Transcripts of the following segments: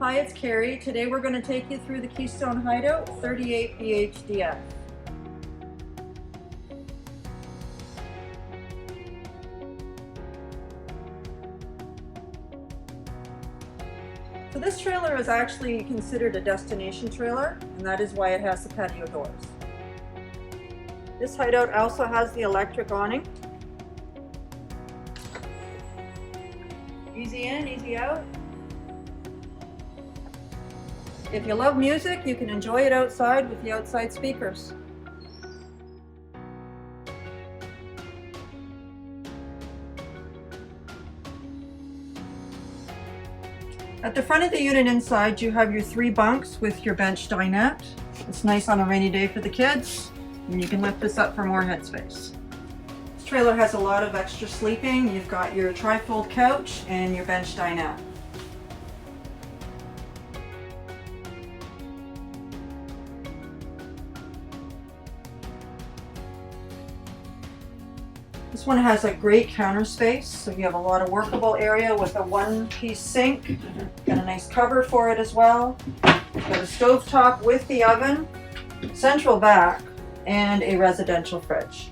Hi, it's Kary. Today we're going to take you through the Keystone Hideout 38 BHDF. So this trailer is actually considered a destination trailer, and that is why it has the patio doors. This hideout also has the electric awning. Easy in, easy out. If you love music, you can enjoy it outside with the outside speakers. At the front of the unit inside, you have your 3 bunks with your bench dinette. It's nice on a rainy day for the kids, and you can lift this up for more headspace. This trailer has a lot of extra sleeping. You've got your tri-fold couch and your bench dinette. This one has a great counter space, so you have a lot of workable area with a one-piece sink. Got a nice cover for it as well. Got a stovetop with the oven, central vac, and a residential fridge.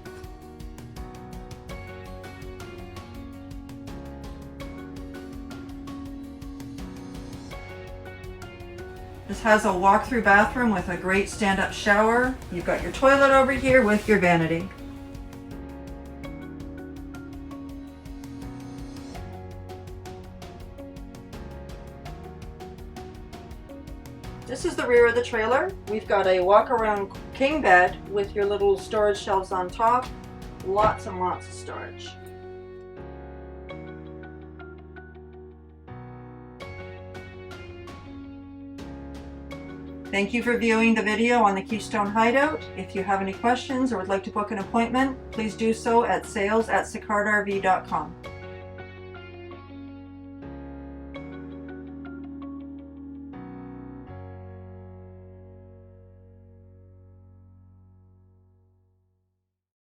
This has a walk-through bathroom with a great stand-up shower. You've got your toilet over here with your vanity. This is the rear of the trailer. We've got a walk-around king bed with your little storage shelves on top. Lots and lots of storage. Thank you for viewing the video on the Keystone Hideout. If you have any questions or would like to book an appointment, please do so at sales@sicardrv.com.